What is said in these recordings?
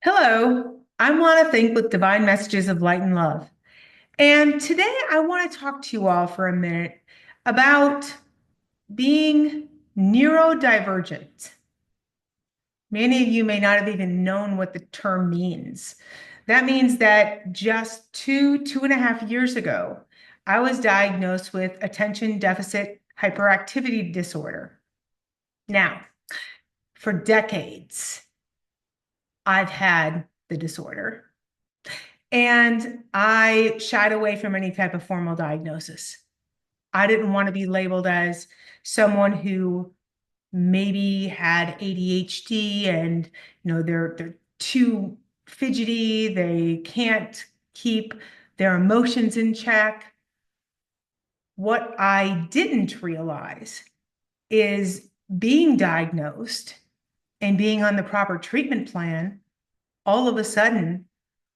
Hello, I'm Lona Fink with Divine Messages of Light and Love. And today I want to talk to you all for a minute about being neurodivergent. Many of you may not have even known what the term means. That means that just 2.5 years ago, I was diagnosed with attention deficit hyperactivity disorder. Now, for decades, I've had the disorder. And I shied away from any type of formal diagnosis. I didn't want to be labeled as someone who maybe had ADHD and they're too fidgety, they can't keep their emotions in check. What I didn't realize is being diagnosed and being on the proper treatment plan, all of a sudden,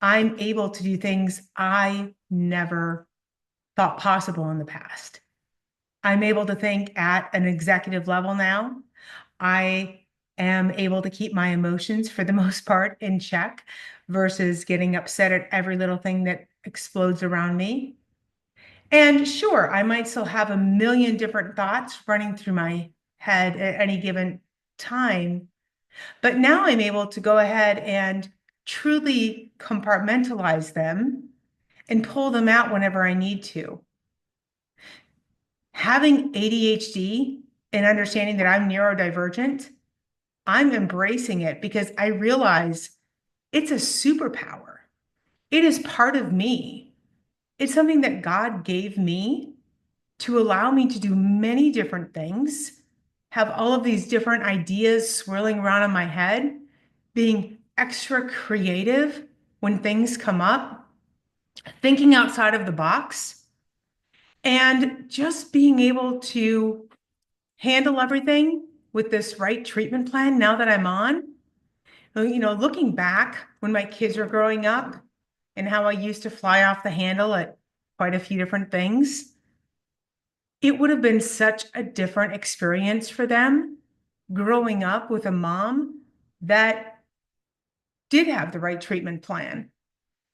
I'm able to do things I never thought possible in the past. I'm able to think at an executive level now. I am able to keep my emotions for the most part in check versus getting upset at every little thing that explodes around me. And sure, I might still have a million different thoughts running through my head at any given time, but now I'm able to go ahead and truly compartmentalize them and pull them out whenever I need to. Having ADHD and understanding that I'm neurodivergent, I'm embracing it because I realize it's a superpower. It is part of me. It's something that God gave me to allow me to do many different things, have all of these different ideas swirling around in my head, being extra creative when things come up, thinking outside of the box, and just being able to handle everything with this right treatment plan now that I'm on. Looking back when my kids were growing up and how I used to fly off the handle at quite a few different things, it would have been such a different experience for them growing up with a mom that did have the right treatment plan.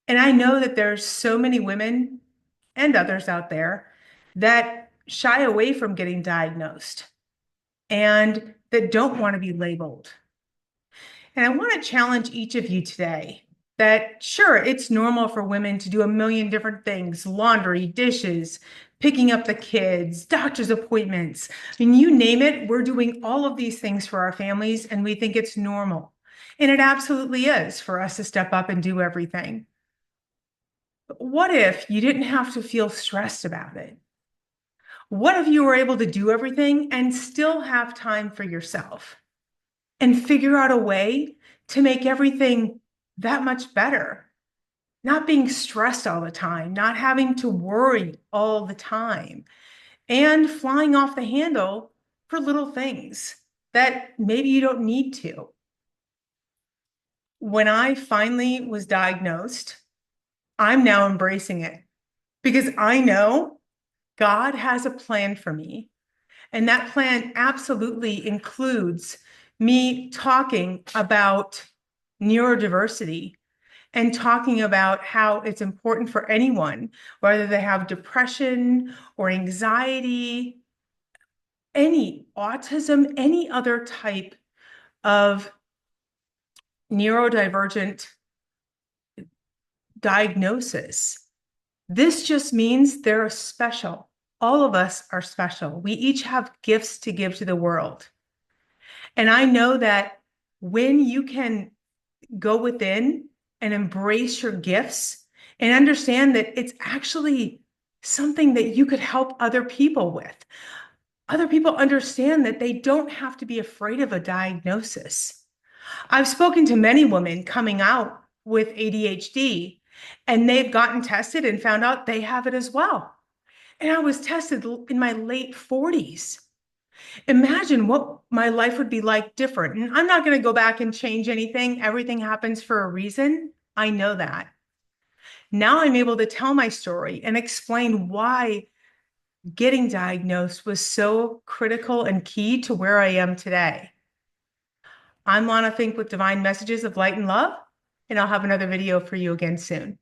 And I know that there's so many women and others out there that shy away from getting diagnosed and that don't want to be labeled. And I want to challenge each of you today that sure, it's normal for women to do a million different things, laundry, dishes, picking up the kids, doctor's appointments. I mean, you name it, we're doing all of these things for our families and we think it's normal. And it absolutely is for us to step up and do everything. But what if you didn't have to feel stressed about it? What if you were able to do everything and still have time for yourself and figure out a way to make everything that much better? Not being stressed all the time, not having to worry all the time, and flying off the handle for little things that maybe you don't need to. When I finally was diagnosed, I'm now embracing it because I know God has a plan for me. And that plan absolutely includes me talking about neurodiversity and talking about how it's important for anyone, whether they have depression or anxiety, any autism, any other type of neurodivergent diagnosis. This just means they're special. All of us are special. We each have gifts to give to the world. And I know that when you can go within and embrace your gifts and understand that it's actually something that you could help other people with. Other people understand that they don't have to be afraid of a diagnosis. I've spoken to many women coming out with ADHD, and they've gotten tested and found out they have it as well. And I was tested in my late 40s. Imagine what my life would be like different. And I'm not going to go back and change anything. Everything happens for a reason. I know that. Now I'm able to tell my story and explain why getting diagnosed was so critical and key to where I am today. I'm Lana Fink with Divine Messages of Light and Love. and I'll have another video for you again soon.